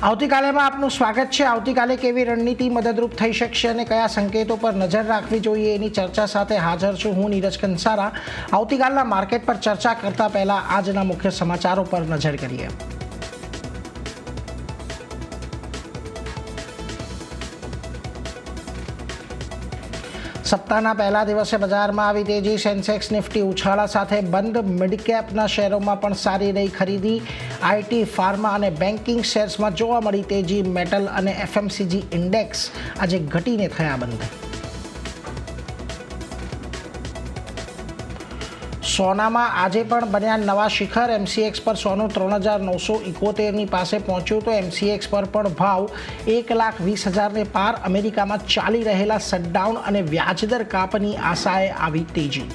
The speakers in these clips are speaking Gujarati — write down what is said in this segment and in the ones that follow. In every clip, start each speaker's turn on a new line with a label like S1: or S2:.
S1: આવતીકાલેમાં આપનું સ્વાગત છે। આવતીકાલે કેવી રણનીતિ મદદરૂપ થઈ શકશે અને કયા સંકેતો પર નજર રાખવી જોઈએ એની ચર્ચા સાથે હાજર છું હું નીરજ કંસારા। આવતીકાલના માર્કેટ પર ચર્ચા કરતા પહેલા આજના મુખ્ય સમાચારો પર નજર કરીએ। સપ્તાહના પહેલા દિવસે બજારમાં આવી તેજી। સેન્સેક્સ નિફ્ટી ઉછાળા સાથે બંધ। મિડ કેપના શેરોમાં પણ સારી રહી ખરીદી। આઈટી, ફાર્મા અને બેન્કિંગ શેર્સમાં જોવા મળી તેજી। મેટલ અને એફએમસીજી ઇન્ડેક્સ આજે ઘટીને થયા બંધ। સોનામાં આજે પણ બન્યા નવા શિખર। એમસીએક્સ પર સોનું 3971 પાસે પહોંચ્યું તો એમસીએક્સ પર પણ ભાવ 1,20,000 પાર। અમેરિકામાં ચાલી રહેલા શટડાઉન અને વ્યાજદર કાપની આશાએ આવી તેજી।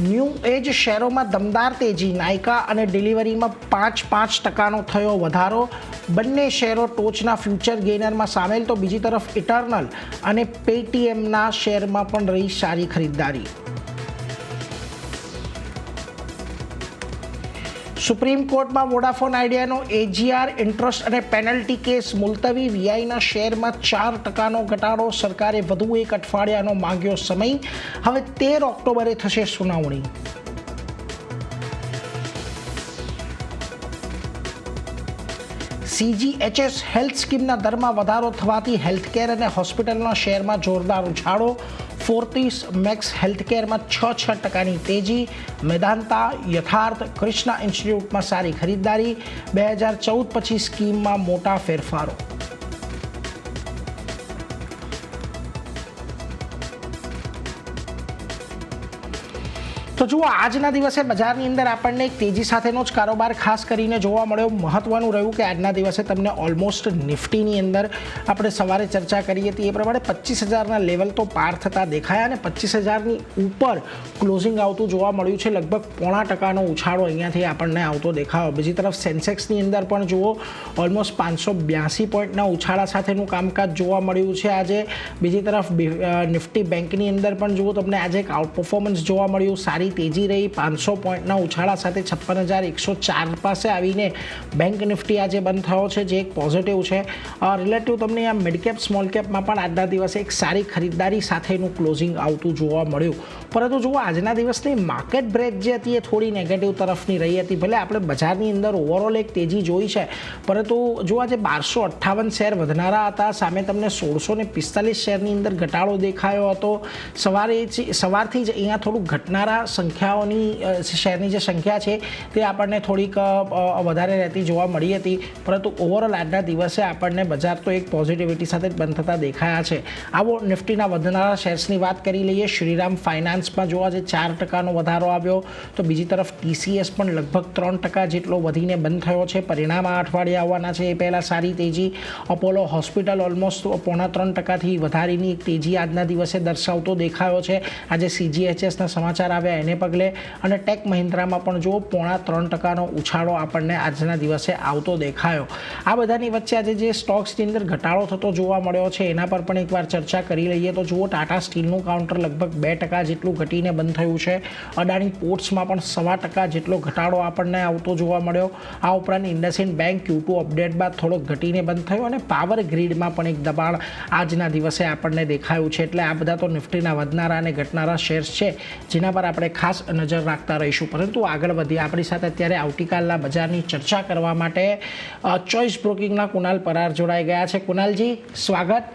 S1: ન્યૂ એજ શેરોમાં દમદાર તેજી। નાયકા અને ડિલિવરીમાં 5% થયો વધારો। બંને શેરો ટોચના ફ્યુચર ગેઇનરમાં સામેલ તો બીજી તરફ ઇટર્નલ અને પેટીએમના શેરમાં પણ રહી સારી ખરીદદારી। સુપ્રીમ કોર્ટમાં વોડાફોન આઈડિયાનો એજીઆર ઇન્ટરેસ્ટ અને પેનલ્ટી કેસ મુલતવી। વીઆઈના શેરમાં 4% ઘટાડો। સરકારે વધુ એક અઠવાડિયાનો માંગ્યો સમય। હવે 13 ઓક્ટોબરે થશે સુનાવણી। સીજીએચએસ હેલ્થ સ્કીમના દરમાં વધારો થવાથી હેલ્થકેર અને હોસ્પિટલના શેરમાં જોરદાર ઉછાળો। ફોર્ટિસ મેક્સ હેલ્થકેરમાં 6% તેજી। મેદાંતા, યથાર્થ, કૃષ્ણા ઇન્સ્ટિટ્યૂટમાં સારી ખરીદદારી। 2014 પછી સ્કીમમાં મોટા ફેરફારો। તો જુઓ, આજના દિવસે બજારની અંદર આપણને એક તેજી સાથેનો જ કારોબાર ખાસ કરીને જોવા મળ્યો। મહત્વનું રહ્યું કે આજના દિવસે તમને ઓલમોસ્ટ નિફ્ટીની અંદર આપણે સવારે ચર્ચા કરી હતી એ પ્રમાણે 25,000ના લેવલ તો પાર થતા દેખાયા અને 25,000ની ઉપર ક્લોઝિંગ આવતું જોવા મળ્યું છે। લગભગ 0.5% ઉછાળો અહીંયાથી આપણને આવતો દેખાયો। બીજી તરફ સેન્સેક્સની અંદર પણ જુઓ ઓલમોસ્ટ 582 પોઈન્ટના ઉછાળા સાથેનું કામકાજ જોવા મળ્યું છે આજે। બીજી તરફ નિફ્ટી બેંકની અંદર પણ જુઓ તમને આજે એક આઉટ પરફોર્મન્સ જોવા મળ્યું। સારી તેજી રહી। 500 પોઈન્ટના ઉછાળા સાથે 56,104 પાસે આવીને બેંક નિફ્ટી આજે બંધ થયો છે જે એક પોઝિટિવ છે। રિલેટિવ તમને આ મિડ કેપ સ્મોલ કેપમાં પણ આજના દિવસે એક સારી ખરીદદારી સાથેનું ક્લોઝિંગ આવતું જોવા મળ્યું। પરંતુ જુઓ આજના દિવસની માર્કેટ બ્રેક જે હતી એ થોડી નેગેટિવ તરફની રહી હતી। ભલે આપણે બજારની અંદર ઓવરઓલ એક તેજી જોઈ છે પરંતુ જો આજે 1258 શેર વધનારા હતા સામે તમને 1645 શેરની અંદર ઘટાડો દેખાયો હતો। સવારથી જ અહીંયા થોડું ઘટનારા સંખ્યાઓની શેરની જે સંખ્યા છે તે આપણને થોડીક વધારે રહેતી જોવા મળી હતી। પરંતુ ઓવરઓલ આજના દિવસે આપણને બજાર તો એક પોઝિટિવિટી સાથે જ બંધ થતા દેખાયા છે। આવો નિફ્ટીના વધનારા શેર્સની વાત કરી લઈએ। શ્રીરામ ફાઇનાન્સમાં જોવા જે 4% વધારો આવ્યો તો બીજી તરફ ટીસીએસ પણ લગભગ 3% જેટલો વધીને બંધ થયો છે। પરિણામ આ અઠવાડિયે આવવાના છે એ પહેલાં સારી તેજી। અપોલો હોસ્પિટલ ઓલમોસ્ટ 3.25%થી વધારીની એક તેજી આજના દિવસે દર્શાવતો દેખાયો છે। આજે સીજીએચએસના સમાચાર આવ્યા એને પગલે અને ટેક મહિન્દ્રામાં પણ જો 3.25%નો ઉછાળો આપણને આજના દિવસે આવતો દેખાયો। આ બધાની વચ્ચે આજે જે સ્ટોક્સની અંદર ઘટાડો થતો જોવા મળ્યો છે એના પર પણ એકવાર ચર્ચા કરી લઈએ તો જુઓ ટાટા સ્ટીલનું કાઉન્ટર લગભગ 2% જેટલું ઘટીને બંધ થયું છે। અદાણી પોર્ટ્સમાં પણ 1.25% જેટલો ઘટાડો આપણને આવતો જોવા મળ્યો। આ ઉપરાંત ઇન્ડસઇન્ડ બેંક Q2 અપડેટ બાદ થોડો ઘટીને બંધ થયો અને પાવર ગ્રીડમાં પણ એક દબાણ આજના દિવસે આપણને દેખાયું છે। એટલે આ બધા તો નિફ્ટીના વધનારા અને ઘટનારા શેર્સ છે જેના પર આપણે ખાસ નજર રાખતા રહીશું। પરંતુ આગળ વધીએ આપણી સાથે અત્યારે આવતીકાલના બજારની ચર્ચા કરવા માટે ચોઇસ બ્રોકિંગના કુનાલ પરાર જોડાઈ ગયા છે। કુનાલજી, સ્વાગત,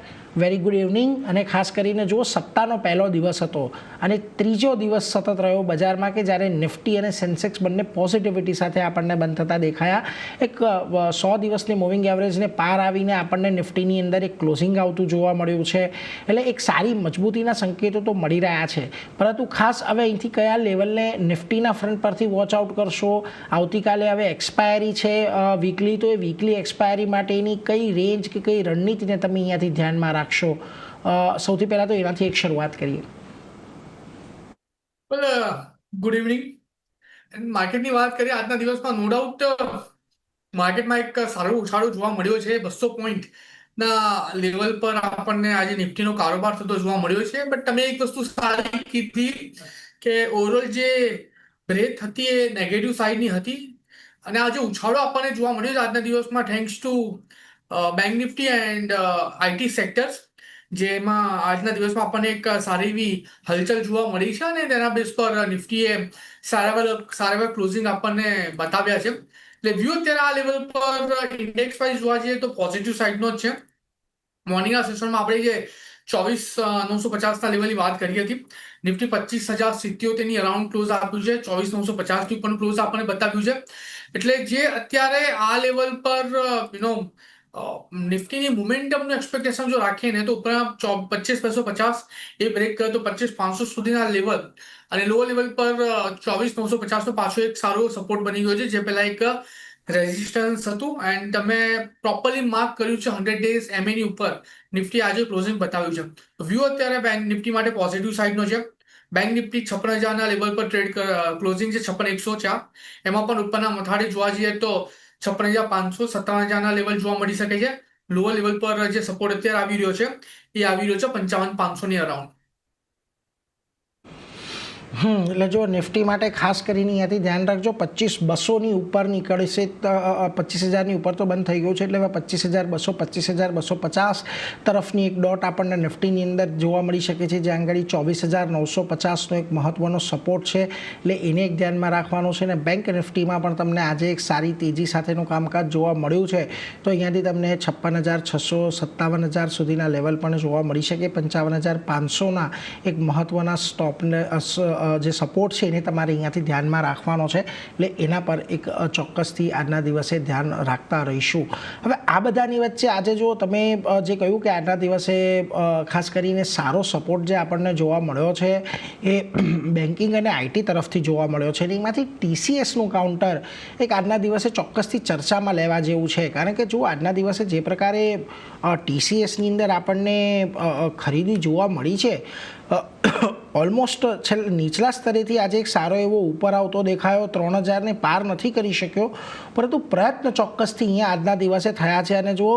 S1: વેરી ગુડ ઇવનિંગ। અને ખાસ કરીને જો સપ્તાહનો પહેલો દિવસ હતો અને ત્રીજો દિવસ સતત રહ્યો બજારમાં કે જ્યારે નિફ્ટી અને સેન્સેક્સ બંને પોઝિટિવિટી સાથે આપણને બંધ થતા દેખાયા। એક 100 દિવસની મૂવિંગ એવરેજને પાર આવીને આપણને નિફ્ટીની અંદર એક ક્લોઝિંગ આવતું જોવા મળ્યું છે। એટલે એક સારી મજબૂતીના સંકેતો તો મળી રહ્યા છે પરંતુ ખાસ હવે અહીંથી કયા લેવલને નિફ્ટીના ફ્રન્ટ પરથી વોચ આઉટ કરશો? આવતીકાલે હવે એક્સપાયરી છે વીકલી, તો એ વીકલી એક્સપાયરી માટેની કઈ રેન્જ કે કઈ રણનીતિને તમે અહીંયાથી ધ્યાનમાં રાખશો? સૌથી પહેલા તો એનાથી એક શરૂઆત કરીએ।
S2: Good evening. માર્કેટની વાત કરીએ આજના દિવસમાં નો ડાઉટ માર્કેટમાં એક સારો ઉછાળો જોવા મળ્યો છે। 200 પોઈન્ટના લેવલ પર આપણને આજે નિફ્ટીનો કારોબાર થતો જોવા મળ્યો છે। બટ તમે એક વસ્તુ સારી કીધી કે ઓવરઓલ જે બ્રેથ હતી એ નેગેટિવ સાઈડની હતી અને આ જે ઉછાળો આપણને જોવા મળ્યો છે આજના દિવસમાં thanks to bank Nifty and IT sectors, જેમાં આજના દિવસમાં આપણને એક સારી એવી હલચલ જોવા મળી છે અને તેના બેઝ પર નિફ્ટીએ સારા એવા ક્લોઝિંગ આપણને બતાવ્યા છે. એટલે વ્યૂ અત્યારે આ લેવલ પર ઇન્ડેક્સ વાઇઝ જોવા જઈએ તો પોઝિટિવ સાઇડનો જ છે. મોર્નિંગના સેશનમાં આપણે જે 24,950ના લેવલની વાત કરી હતી, નિફ્ટી 25,077ની અરાઉન્ડ ક્લોઝ આપ્યું છે, 24,950 ની ઉપરનું ક્લોઝ આપણને બતાવ્યું છે. એટલે જે અત્યારે આ લેવલ પર નિફ્ટીની મોમેન્ટમનું એક્સપેક્ટેશન જો રાખીએ ને તો ઉપર 25,250 એ બ્રેક કરે તો 25,500 સુધીના લેવલ અને લોઅર લેવલ પર 24,950 નો પાછો એક સારો સપોર્ટ બની ગયો છે, જે પહેલા એક રેઝિસ્ટન્સ હતું એન્ડ તમે પ્રોપરલી માર્ક કર્યું છે 100 ડેઝ એમએની ઉપર નિફ્ટી આજે ક્લોઝિંગ બતાવ્યું છે. વ્યૂ અત્યારે બેંક નિફ્ટી માટે પોઝિટિવ સાઇડનો છે. બેંક નિફ્ટી 56,000ના લેવલ પર ટ્રેડ ક્લોઝિંગ છે 56,104, એમાં પણ ઉપરના મથાળે જોવા જઈએ તો 56,500 57,000ના લેવલ જોવા મળી શકે છે. લોઅર લેવલ પર જે સપોર્ટ અત્યારે આવી રહ્યો છે એ આવી રહ્યો છે 55,500ની અરાઉન્ડ.
S1: એટલે જો નિફ્ટી માટે ખાસ કરીને અહીંયાથી ધ્યાન રાખજો, 25,200ની ઉપર નીકળશે, 25,000ની ઉપર તો બંધ થઈ ગયું છે, એટલે હવે 25,200 25,250 તરફની એક ડોટ આપણને નિફ્ટીની અંદર જોવા મળી શકે છે, જ્યાં આગળ 24,950નો એક મહત્વનો સપોર્ટ છે, એટલે એને એક ધ્યાનમાં રાખવાનું છે. અને બેંક નિફ્ટીમાં પણ તમને આજે એક સારી તેજી સાથેનું કામકાજ જોવા મળ્યું છે, તો અહીંયાથી તમને 56,600 57,000 સુધીના લેવલ પણ જોવા મળી શકે. 55,500ના એક મહત્વના સ્ટોપને જે સપોર્ટ છે એને તમારે અહીંયાથી ધ્યાનમાં રાખવાનો છે, એટલે એના પર એક ચોક્કસથી આજના દિવસે ધ્યાન રાખતા રહીશું. હવે આ બધાની વચ્ચે આજે જો તમે જે કહ્યું કે આજના દિવસે ખાસ કરીને સારો સપોર્ટ જે આપણને જોવા મળ્યો છે એ બેન્કિંગ અને આઈટી તરફથી જોવા મળ્યો છે, અને એમાંથી TCSનું કાઉન્ટર એક આજના દિવસે ચોક્કસથી ચર્ચામાં લેવા જેવું છે. કારણ કે જો આજના દિવસે જે પ્રકારે TCSની અંદર આપણને ખરીદી જોવા મળી છે, ઓલમોસ્ટ છેલ્લે નીચલા સ્તરેથી આજે એક સારો એવો ઉપર આવતો દેખાયો, 3,000ને પાર નથી કરી શક્યો, પરંતુ પ્રયત્ન ચોક્કસથી અહીંયા આજના દિવસે થયા છે. અને જો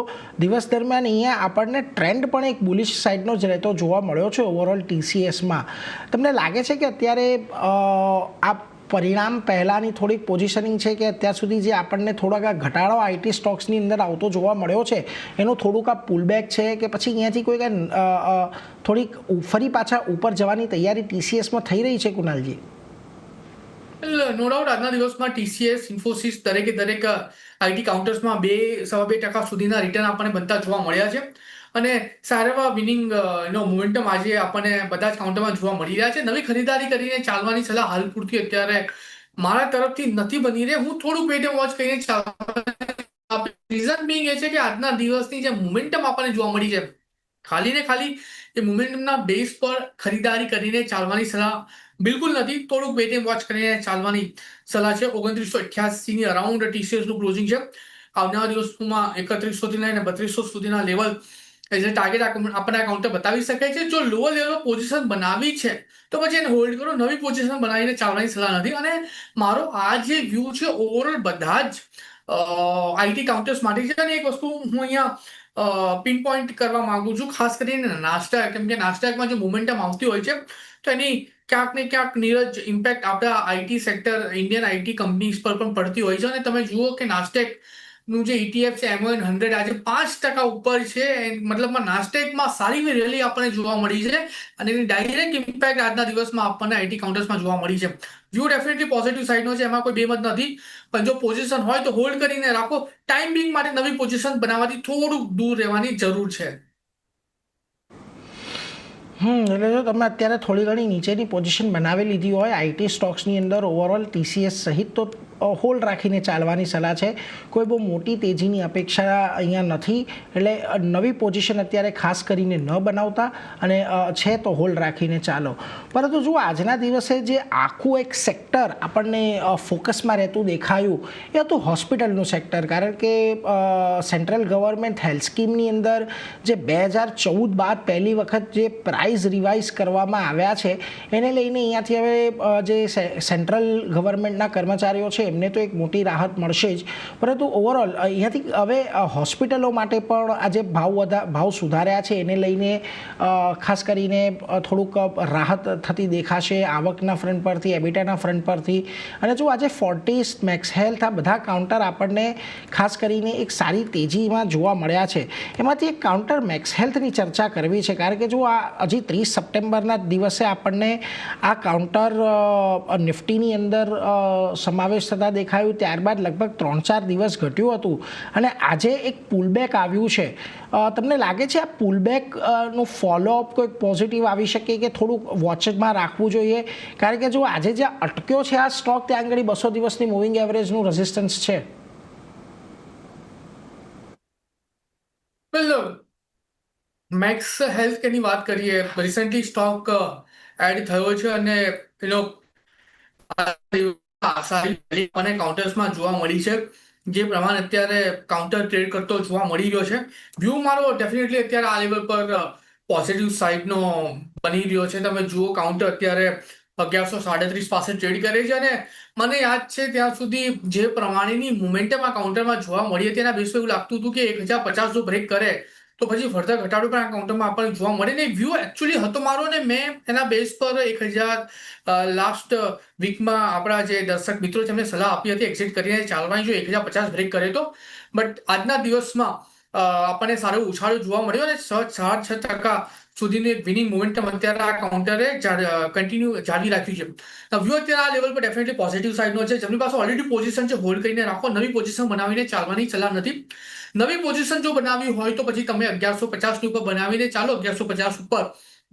S1: દિવસ દરમિયાન અહીંયા આપણને ટ્રેન્ડ પણ એક બુલિશ સાઇડનો જ રહેતો જોવા મળ્યો છે ઓવરઓલ TCSમાં. તમને લાગે છે કે અત્યારે આ પરિણામ પહેલાંની થોડીક પોઝિશનિંગ છે કે અત્યાર સુધી જે આપણને થોડાક આ ઘટાડો આઈટી સ્ટોક્સની અંદર આવતો જોવા મળ્યો છે એનું થોડુંક આ પુલબેક છે, કે પછી અહીંયાથી કોઈક થોડીક ફરી પાછા ઉપર જવાની તૈયારી TCSમાં થઈ રહી છે, કુનાલજી?
S2: નો ડાઉટ આજના દિવસમાં TCS, ઇન્ફોસિસ દરેકે દરેક આઈટી કાઉન્ટર્સમાં 2.25% સુધીના રિટર્ન આપણને બનતા જોવા મળ્યા છે અને સારા એવા વિનિંગ મોમેન્ટમ આજે આપણને બધા જ કાઉન્ટરમાં જોવા મળી રહ્યા છે. નવી ખરીદારી કરીને ચાલવાની સલાહ હાલ પૂરતી અત્યારે મારા તરફથી નથી બની રહી. હું થોડુંક વેટ એન્ડ વોચ કરીને ચાલવાનું. રીઝન બીંગ એ છે કે આજના દિવસની જે મોમેન્ટમ આપણને જોવા મળી છે, ખાલી ને ખાલી એ મોમેન્ટમના બેઝ પર ખરીદારી કરીને ચાલવાની સલાહ બિલકુલ નથી. થોડુંક વેટ એન્ડ વોચ કરીને ચાલવાની સલાહ છે. 2988ની અરાઉન્ડ TCSનું ક્લોઝિંગ છે. આવનારા દિવસોમાં 3100થી લઈને 3200 સુધીના લેવલ એઝ એ ટાર્ગેટ આપણને કાઉન્ટર બતાવી શકાય છે. જો લોઅર લેવલ પોઝિશન બનાવી છે તો પછી એને હોલ્ડ કરો, નવી પોઝિશન બનાવીને ચાલવાની સલાહ નથી. અને મારો આ જે વ્યૂ છે ઓવરઓલ બધા જ આઈટી કાઉન્ટર્સ માટે છે. અને એક વસ્તુ હું અહીંયા પિન પોઈન્ટ કરવા માંગુ છું, ખાસ કરીને નાસ્ડેક, કેમ કે નાસ્ડેકમાં જે મોમેન્ટમ આવતી હોય છે તો એની ક્યાંક ને ક્યાંક નીરજ ઇમ્પેક્ટ આપણા IT sector, Indian IT companies પર પણ પડતી હોય છે. અને તમે જુઓ કે નાસ્ડેક નું જે ETF છે MON100 આજે 5% ઉપર છે, મતલબમાં નાસ્ડેકમાં સારી એવી રેલી આપણને જોવા મળી છે અને એની ડાયરેક્ટ ઇમ્પેક્ટ આજના દિવસમાં આપણને આઈટી કાઉન્ટર્સમાં જોવા મળી છે. વ્યૂ ડેફિનેટલી પોઝિટિવ સાઇડનો છે, એમાં કોઈ બેમત નથી, પણ જો પોઝિશન હોય તો હોલ્ડ કરીને રાખો. ટાઈમ બિંગ માટે નવી પોઝિશન બનાવવાથી થોડુંક દૂર રહેવાની જરૂર છે.
S1: એટલે જો તમે અત્યારે થોડી ઘણી નીચેની પોઝિશન બનાવી લીધી હોય આઈટી સ્ટોક્સની અંદર ઓવરઓલ TCS સહિત, તો હોલ્ડ રાખીને ચાલવાની સલાહ છે. કોઈ બહુ મોટી તેજીની અપેક્ષા અહીંયા નથી, એટલે નવી પોઝિશન અત્યારે ખાસ કરીને ન બનાવતા અને છે તો હોલ્ડ રાખીને ચાલો. પરંતુ જો આજના દિવસે જે આખું એક સેક્ટર આપણને ફોકસમાં રહેતું દેખાયું એ હતું હોસ્પિટલનું સેક્ટર. કારણ કે સેન્ટ્રલ ગવર્મેન્ટ હેલ્થ સ્કીમની અંદર જે 2014 બાદ પહેલી વખત જે પ્રાઇસ રિવાઇઝ કરવામાં આવ્યા છે એને લઈને અહીંયાથી હવે જે સેન્ટ્રલ ગવર્મેન્ટના કર્મચારીઓ છે એમને તો એક મોટી રાહત મળશે જ, પરંતુ ઓવરઓલ અહીંયાથી હવે હોસ્પિટલો માટે પણ આજે ભાવ સુધાર્યા છે એને લઈને ખાસ કરીને થોડુંક રાહત થતી દેખાશે આવકના ફ્રન્ટ પરથી, એબિટાના ફ્રન્ટ પરથી. અને જો આજે ફોર્ટિસ, મેક્સ હેલ્થ, આ બધા કાઉન્ટર આપણને ખાસ કરીને એક સારી તેજીમાં જોવા મળ્યા છે. એમાંથી એક કાઉન્ટર મેક્સ હેલ્થની ચર્ચા કરવી છે, કારણ કે જો આ હજી 30 સપ્ટેમ્બરના દિવસે આપણને આ કાઉન્ટર નિફ્ટીની અંદર સમાવેશ થતા દેખાયું, ત્યારબાદ લગભગ 3-4 દિવસ ઘટ્યું હતું અને આજે એક પુલબેક આવ્યું છે. તમને લાગે છે આ પુલબેકનું ફોલોઅપ કોઈક પોઝિટિવ આવી શકે કે થોડુંક વોચમાં રાખવું જોઈએ? કારણ કે જો આજે જ્યાં અટક્યો છે આ સ્ટોક, ત્યાં આગળ 200 દિવસની મૂવિંગ એવરેજનું રેઝિસ્ટન્સ છે.
S2: મેક્સ હેલ્થ કેની વાત કરીએ, રિસેન્ટલી સ્ટોક એડ થયો છે અને એનો સારી અને કાઉન્ટર્સમાં જોવા મળી છે, જે પ્રમાણે અત્યારે કાઉન્ટર ટ્રેડ કરતો જોવા મળી રહ્યો છે. વ્યૂ મારો ડેફિનેટલી અત્યારે આ લેવલ પર પોઝિટિવ સાઇડનો બની રહ્યો છે. તમે જુઓ કાઉન્ટર અત્યારે 1137 પાસે ટ્રેડ કરે છે અને મને યાદ છે ત્યાં સુધી જે પ્રમાણેની મોમેન્ટમ આ કાઉન્ટરમાં જોવા મળી હતી એના બેસ પર એવું લાગતું હતું કે 1050 જો બ્રેક કરે તો પછી ફર્ધર ઘટાડો પણ આ કાઉન્ટરમાં આપણને જોવા મળે ને. વ્યૂ એકચ્યુઅલી હતો મારો ને મેં એના બેસ પર 1000 લાસ્ટ વીકમાં આપણા જે દર્શક મિત્રો છે એમને સલાહ આપી હતી એક્ઝિટ કરીને ચાલવાની જો 1050 બ્રેક કરે તો. બટ આજના દિવસમાં આપણને સારો ઉછાળો જોવા મળ્યો અને 6.6% સુધીનું એક વિનિંગ મોમેન્ટમ અત્યારે આ કાઉન્ટરે કન્ટિન્યુ જાળવી રાખ્યું છે. વ્યૂ અત્યારે આ લેવલ પર ડેફિનેટલી પોઝિટિવ સાઇડનો છે. જેમની પાસે ઓલરેડી પોઝિશન છે હોલ્ડ કરીને રાખો, નવી પોઝિશન બનાવીને ચાલવાની સલાહ નથી. નવી પોઝિશન જો બનાવી હોય તો પછી તમે 1150 ઉપર બનાવીને ચાલો, 1150 ઉપર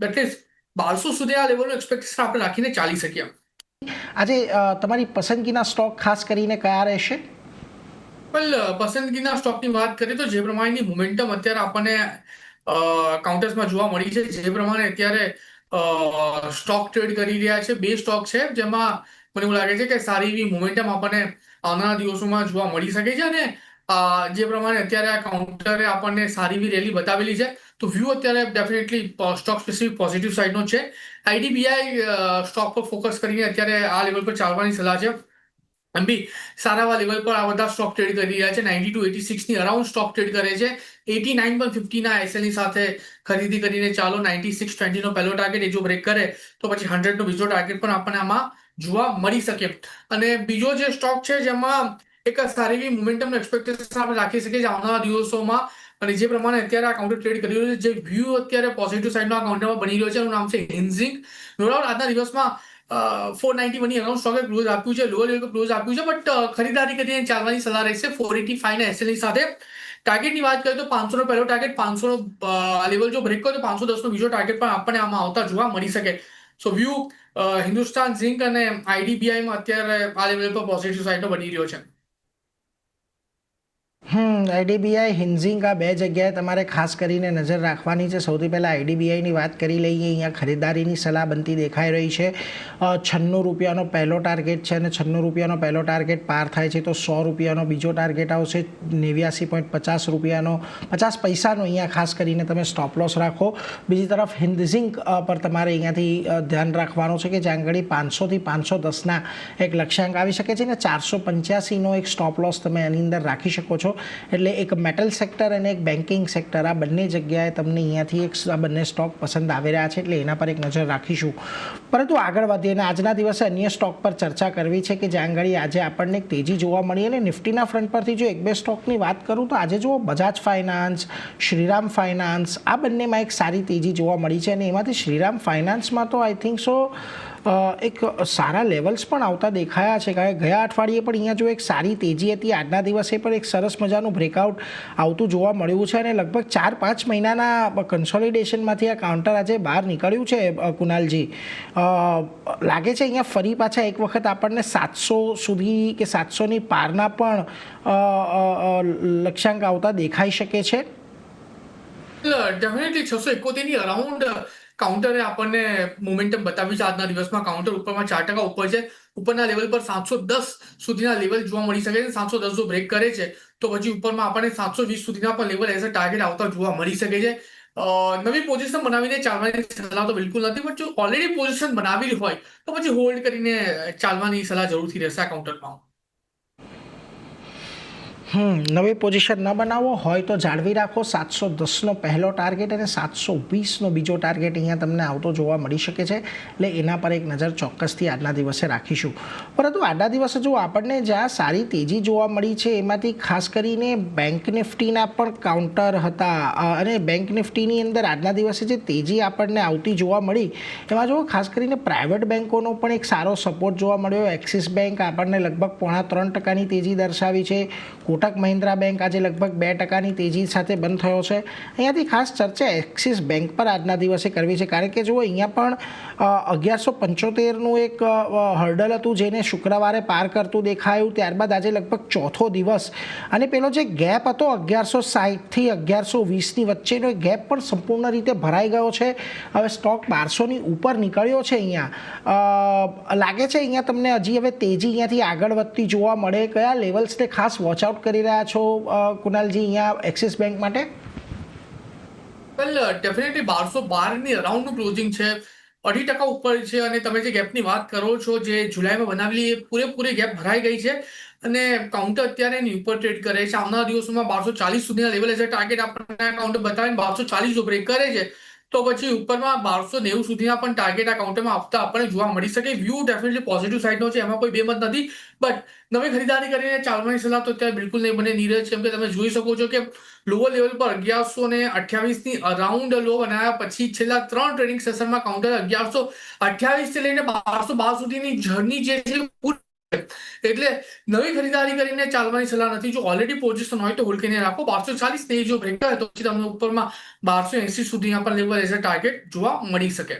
S2: એટલીસ્ટ 1200 સુધી આ લેવલનું એક્સપેક્ટેશન આપણે રાખીને ચાલી શકીએ.
S1: આજે તમારી પસંદગીના સ્ટોક ખાસ કરીને કયા રહેશે?
S2: વેલ, પસંદગીના સ્ટોકની વાત કરીએ તો જે પ્રમાણેની મોમેન્ટમ અત્યારે આપણને કાઉન્ટર્સમાં જોવા મળી છે, જે પ્રમાણે અત્યારે સ્ટોક ટ્રેડ કરી રહ્યા છે, બે સ્ટોક છે જેમાં મને એવું લાગે છે કે સારી એવી મોમેન્ટમ આપણને આવનારા દિવસોમાં જોવા મળી શકે છે અને જે પ્રમાણે અત્યારે આ કાઉન્ટરે આપણને સારી એવી રેલી બતાવેલી છે તો વ્યૂ અત્યારે ડેફિનેટલી સ્ટોક સ્પેસિફિક પોઝિટિવ સાઇડનો છે. આઈડીબીઆઈ સ્ટોક પર ફોકસ કરીને અત્યારે આ લેવલ પર ચાલવાની સલાહ છે. એમ બી સારા એવા લેવલ પર આ બધા સ્ટોક ટ્રેડ કરી રહ્યા છે. 90 to 86 ની અરાઉન્ડ સ્ટોક ટ્રેડ કરે છે. 89.50 ના એસએલની સાથે ખરીદી કરીને ચાલો. 96.20 નો પહેલો ટાર્ગેટ એ જો બ્રેક કરે તો પછી 100 નો બીજો ટાર્ગેટ પણ આપણને આમાં જોવા મળી શકે. અને બીજો જે સ્ટોક છે જેમાં એક સારી એવી મોમેન્ટમનો એક્સપેક્ટેશન આપણે રાખી શકીએ છીએ આવનારા દિવસોમાં. અને જે પ્રમાણે અત્યારે આ કાઉન્ટર ટ્રેડ કરી રહ્યું છે, જે વ્યૂ અત્યારે પોઝિટિવ સાઇડનો આ કાઉન્ટરમાં બની રહ્યો છે, એનું નામ છે હિન્ઝિંગ. નો ડાઉટ આજના દિવસમાં 491 ની અરાઉન્ડ સ્ટોકે ક્લોઝ આપ્યું છે, લોઅર લેવલ પર ક્લોઝ આપ્યું છે, બટ ખરીદારી કરીને ચાલવાની સલાહ રહેશે. 485 ના એસએલની સાથે ટાર્ગેટની વાત કરીએ તો 500 નો પહેલો ટાર્ગેટ, 500 નો લેવલ જો બ્રેક કરે તો 510 નો બીજો ટાર્ગેટ પણ આપણને આમાં આવતા જોવા મળી શકે. સો વ્યૂ હિન્દુસ્તાન ઝિંક અને આઈડીબીઆઈમાં અત્યારે આ લેવલ પર પોઝિટિવ સાઇડનો બની રહ્યો છે.
S1: આઈડીબીઆઈ, હિન્ઝિંગ, આ બે જગ્યાએ તમારે ખાસ કરીને નજર રાખવાની છે. સૌથી પહેલાં આઈડીબીઆઈની વાત કરી લઈએ. અહીંયા ખરીદારીની સલાહ બનતી દેખાઈ રહી છે. 96 રૂપિયાનો પહેલો ટાર્ગેટ છે અને 96 રૂપિયાનો પહેલો ટાર્ગેટ પાર થાય છે તો 100 રૂપિયાનો બીજો ટાર્ગેટ આવશે. 89.50 રૂપિયાનો 50 પૈસાનો અહીંયા ખાસ કરીને તમે સ્ટોપ લોસ રાખો. બીજી તરફ હિન્દઝિંક પર તમારે અહીંયાથી ધ્યાન રાખવાનું છે કે જ્યાં આગળ 500 થી 510ના એક લક્ષ્યાંક આવી શકે છે અને 485નો એક સ્ટોપ લોસ તમે એની અંદર રાખી શકો છો. એટલે એક મેટલ સેક્ટર અને એક બેન્કિંગ સેક્ટર, આ બંને જગ્યાએ તમને અહીંયાથી આ બંને સ્ટોક પસંદ આવી રહ્યા છે, એટલે એના પર એક નજર રાખીશું. પરંતુ આગળ વધીએ અને આજના દિવસે અન્ય સ્ટોક પર ચર્ચા કરવી છે કે જ્યાં આગળ આજે આપણને એક તેજી જોવા મળી. અને નિફ્ટીના ફ્રન્ટ પરથી જો એક બે સ્ટોકની વાત કરું તો આજે જુઓ બજાજ ફાઇનાન્સ, શ્રીરામ ફાઇનાન્સ, આ બંનેમાં એક સારી તેજી જોવા મળી છે. અને એમાંથી શ્રીરામ ફાઇનાન્સમાં તો આઈ થિંક સો એક સારા લેવલ્સ પણ આવતા દેખાયા છે. કારણ કે ગયા અઠવાડિયે પણ અહીંયા જો એક સારી તેજી હતી, આજના દિવસે પણ એક સરસ મજાનું બ્રેકઆઉટ આવતું જોવા મળ્યું છે. અને લગભગ 4-5 મહિનાના કન્સોલિડેશનમાંથી આ કાઉન્ટર આજે બહાર નીકળ્યું છે. કુનાલજી, લાગે છે અહીંયા ફરી પાછા એક વખત આપણને 700 સુધી કે 700ની પારના પણ લક્ષ્યાંક આવતા દેખાઈ શકે છે.
S2: ડેફિનેટલી 671 ની અરાઉન્ડ કાઉન્ટરે આપણને મોમેન્ટમ બતાવ્યું છે. આજના દિવસમાં કાઉન્ટર ઉપરમાં 4% ઉપર છે. ઉપરના લેવલ પર 710 સુધીના લેવલ જોવા મળી શકે છે. 710 જો બ્રેક કરે છે તો પછી ઉપરમાં આપણને 720 સુધીના પણ લેવલ એઝ અ ટાર્ગેટ આવતા જોવા મળી શકે છે. નવી પોઝિશન બનાવીને ચાલવાની સલાહ તો બિલકુલ નથી, પણ જો ઓલરેડી પોઝિશન બનાવી હોય તો પછી હોલ્ડ કરીને ચાલવાની સલાહ જરૂરથી રહેશે આ કાઉન્ટરમાં.
S1: નવી પોઝિશન ન બનાવવો હોય તો જાળવી રાખો. 710નો પહેલો ટાર્ગેટ અને 720નો બીજો ટાર્ગેટ અહીંયા તમને આવતો જોવા મળી શકે છે, એટલે એના પર એક નજર ચોક્કસથી આજના દિવસે રાખીશું. પરંતુ આજના દિવસે જો આપણને જ્યાં સારી તેજી જોવા મળી છે એમાંથી ખાસ કરીને બેંક નિફ્ટીના પણ કાઉન્ટર હતા, અને બેંક નિફ્ટીની અંદર આજના દિવસે જે તેજી આપણને આવતી જોવા મળી એમાં જો ખાસ કરીને પ્રાઇવેટ બેન્કોનો પણ એક સારો સપોર્ટ જોવા મળ્યો. એક્સિસ બેંક આપણને લગભગ 3.25% તેજી દર્શાવી છે. કોટક મહિન્દ્રા બેંક આજે લગભગ 2% તેજી સાથે બંધ થયો છે. અહીંયાથી ખાસ ચર્ચા એક્સિસ બેંક પર આજના દિવસે કરવી છે, કારણ કે જુઓ અહીંયા પણ 1175નું એક હર્ડલ હતું જેને શુક્રવારે પાર કરતું દેખાયું. ત્યારબાદ આજે લગભગ ચોથો દિવસ અને પેલો જે ગેપ હતો 1160થી 1120ની વચ્ચેનો એ ગેપ પણ સંપૂર્ણ રીતે ભરાઈ ગયો છે. હવે સ્ટોક 1200ની ઉપર નીકળ્યો છે. અહીંયા લાગે છે અહીંયા તમને હજી હવે તેજી અહીંયાથી આગળ વધતી જોવા મળે. કયા લેવલ્સને ખાસ વોચ આઉટ કરી રહ્યા છો કુનાલજી અહીંયા એક્સિસ બેંક માટે?
S2: વેલ ડેફિનેટલી 1212ની અરાઉન્ડનું ક્લોઝિંગ છે, 2.5% ઉપર છે. અને તમે જે ગેપની વાત કરો છો જે જુલાઈમાં બનાવેલી એ પૂરેપૂરી ગેપ ભરાઈ ગઈ છે અને કાઉન્ટર અત્યારે એની ઉપર ટ્રેડ કરે છે. આવનારા દિવસોમાં 1240 સુધીના લેવલ છે ટાર્ગેટ આપણને કાઉન્ટર બતાવીને 1240 જો બ્રેક કરે છે તો પછી ઉપરમાં 1290 સુધીના પણ ટાર્ગેટ આ કાઉન્ટરમાં આવતા આપણને જોવા મળી શકે. વ્યૂ ડેફિનેટલી પોઝિટિવ સાઇડનો છે, એમાં કોઈ બેમત નથી. બટ નવી ખરીદારી કરીને ચાલવાની સલાહ તો અત્યારે બિલકુલ નહીં બને નીરજ, કેમ કે તમે જોઈ શકો છો કે લોઅર લેવલ પર 1128ની અરાઉન્ડ લો બનાવ્યા પછી છેલ્લા 3 ટ્રેડિંગ સેશનમાં કાઉન્ટર 1128 થી લઈને 1212 સુધીની જર્ની જે છે, એટલે નવી ખરીદારી કરીને ચાલવાની સલાહ નથી. જો ઓલરેડી પોઝિશન હોય તો હોલ્ડ કરીને રાખો. 1240 ને જો બ્રેક થાય તો પછી તમને ઉપરમાં 1280 સુધીના પણ લેવલ એઝ અ ટાર્ગેટ જોવા મળી શકે.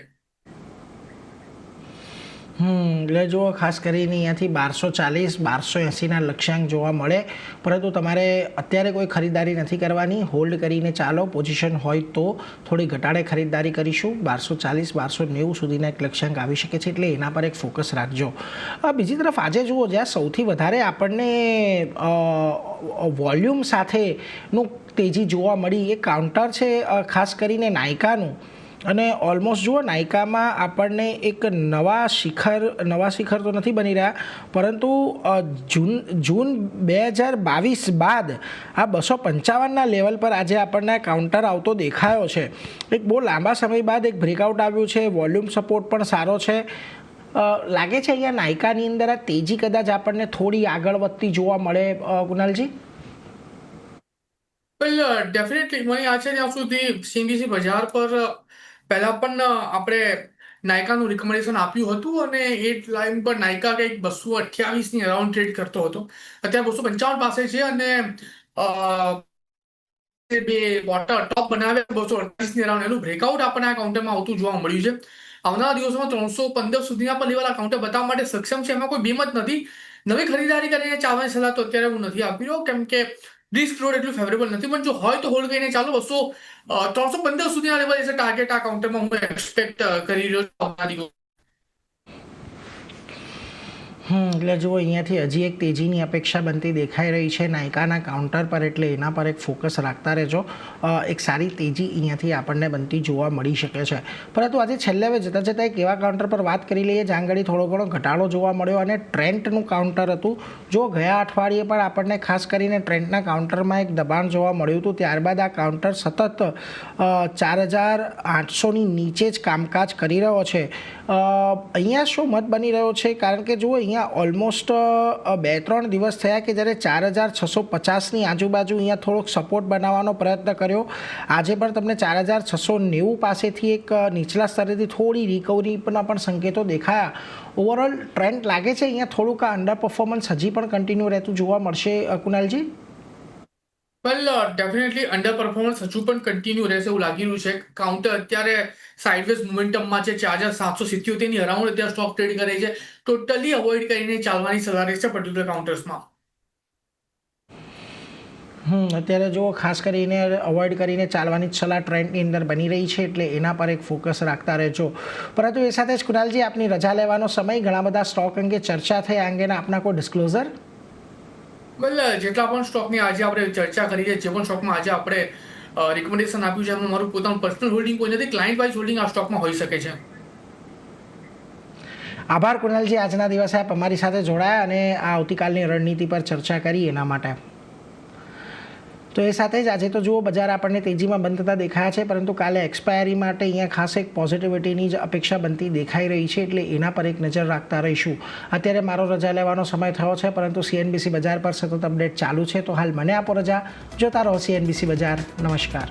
S1: એટલે જુઓ ખાસ કરીને અહીંયાથી 1240 1280ના લક્ષ્યાંક જોવા મળે, પરંતુ તમારે અત્યારે કોઈ ખરીદારી નથી કરવાની. હોલ્ડ કરીને ચાલો. પોઝિશન હોય તો થોડી ઘટાડે ખરીદારી કરીશું. 1240 1290 સુધીના એક લક્ષ્યાંક આવી શકે છે, એટલે એના પર એક ફોકસ રાખજો. બીજી તરફ આજે જુઓ જ્યાં સૌથી વધારે આપણને વોલ્યુમ સાથેનું તેજી જોવા મળી એ કાઉન્ટર છે ખાસ કરીને નાયકાનું. અને ઓલમોસ્ટ જુઓ નાયકામાં આપણને એક નવા શિખર તો નથી બની રહ્યા, પરંતુ જૂન 2022 બાદ આ 255ના લેવલ પર આજે આપણને કાઉન્ટર આવતો દેખાયો છે. એક બહુ લાંબા સમય બાદ એક બ્રેકઆઉટ આવ્યું છે. વોલ્યુમ સપોર્ટ પણ સારો છે. લાગે છે અહીંયા નાયકાની અંદર આ તેજી કદાચ આપણને થોડી આગળ વધતી જોવા મળે કુનાલજી?
S2: વેલ ડેફિનેટલી મને યાદ છે ત્યાં સુધી સીએનબીસી બજાર પર પહેલા પણ આપણે નાયકાનું રિકમેન્ડેશન આપ્યું હતું અને એ લાઇન પર નાયકા કંઈક 228ની અરાઉન્ડ ટ્રેડ કરતો હતો. અત્યારે 255 પાસે છે અને બે વોટર ટોપ બનાવ્યા 228ની અરાઉન્ડ, એનું બ્રેકઆઉટ આપણને આ કાઉન્ટરમાં આવતું જોવા મળ્યું છે. આવનારા દિવસોમાં 315 સુધીના પણ લેવલ આ કાઉન્ટર બતાવવા માટે સક્ષમ છે, એમાં કોઈ બેમત નથી. નવી ખરીદારી કરીને ચાલવાની સલાહ તો અત્યારે હું નથી આપી રહ્યો, કેમ કે રિસ્ક રોડ એટલું ફેવરેબલ નથી. પણ જો હોય તો હોલ્ડ કરીને ચાલો. 315 સુધીના લેવલ છે ટાર્ગેટ આ કાઉન્ટરમાં હું એક્સપેક્ટ કરી રહ્યો છું આવનારા દિવસ.
S1: એટલે જુઓ અહીંયાથી હજી એક તેજીની અપેક્ષા બનતી દેખાઈ રહી છે નાયકાના કાઉન્ટર પર, એટલે એના પર એક ફોકસ રાખતા રહેજો. એક સારી તેજી અહીંયાથી આપણને બનતી જોવા મળી શકે છે. પરંતુ આજે છેલ્લે હવે જતાં જતાં એક એવા કાઉન્ટર પર વાત કરી લઈએ જ્યાં આગળ થોડો ઘણો ઘટાડો જોવા મળ્યો, અને ટ્રેન્ટનું કાઉન્ટર હતું. જો ગયા અઠવાડિયે પણ આપણને ખાસ કરીને ટ્રેન્ટના કાઉન્ટરમાં એક દબાણ જોવા મળ્યું હતું. ત્યારબાદ આ કાઉન્ટર સતત 4800ની નીચે જ કામકાજ કરી રહ્યો છે. અહીંયા શું મત બની રહ્યો છે, કારણ કે જુઓ અહીંયા ઓલમોસ્ટ 2-3 દિવસ થયા કે જ્યારે 4650ની આજુબાજુ અહીંયા થોડોક સપોર્ટ બનાવવાનો પ્રયત્ન કર્યો. આજે પણ તમને 4690 પાસેથી એક નીચલા સ્તરેથી થોડી રિકવરીના પણ સંકેતો દેખાયા. ઓવરઓલ ટ્રેન્ડ લાગે છે અહીંયા થોડુંક આ અંડર પરફોર્મન્સ હજી પણ કન્ટિન્યુ રહેતું જોવા મળશે કુનાલજી?
S2: વેલ ડેફિનેટલી અંડર પરફોર્મન્સ હજુ પણ કન્ટિન્યુ રહેશે એવું લાગી રહ્યું છે. કાઉન્ટર અત્યારે સાઇડવેઝ મોમેન્ટમમાં છે. 4777ની અરાઉન્ડ અત્યારે સ્ટોક ટ્રેડ કરે છે. ટોટલી અવોઇડ કરીને ચાલવાની સલાહ રહેશે પર્ટિક્યુલર કાઉન્ટર્સમાં.
S1: અત્યારે જો ખાસ કરીને અવોઇડ કરીને ચાલવાની જ સલાહ ટ્રેન્ડની અંદર બની રહી છે, એટલે એના પર એક ફોકસ રાખતા રહેજો. પરંતુ એ સાથે જ કુનાલજી આપની રજા લેવાનો સમય, ઘણા બધા સ્ટોક અંગે ચર્ચા થઈ, આ અંગેના આપના કોઈ ડિસ્ક્લોઝર?
S2: વેલ જેટલા પણ સ્ટોકની આજે આપણે ચર્ચા કરી છે, જે પણ સ્ટોકમાં આજે આપણે રિકમેન્ડેશન આપ્યું છે, એમાં મારું પોતાનું પર્સનલ હોલ્ડિંગ કોઈ નથી. ક્લાયન્ટ વાઇઝ હોલ્ડિંગ આ સ્ટોકમાં હોઈ શકે છે.
S1: આભાર કુનાલજી, આજના દિવસે આપ અમારી સાથે જોડાયા અને આ આવતીકાલની રણનીતિ પર ચર્ચા કરી એના માટે. તો એ સાથે જ આજે તો જુઓ બજાર આપણને તેજીમાં બંધ થતા દેખાયા છે, પરંતુ કાલે એક્સપાયરી માટે અહીંયા ખાસ એક પોઝિટિવિટીની જ અપેક્ષા બનતી દેખાઈ રહી છે, એટલે એના પર એક નજર રાખતા રહીશું. અત્યારે મારો રજા લેવાનો સમય થયો છે, પરંતુ CNBC બજાર પર સતત અપડેટ ચાલુ છે. તો હાલ મને આપો રજા. જોતા રહો CNBC બજાર. નમસ્કાર.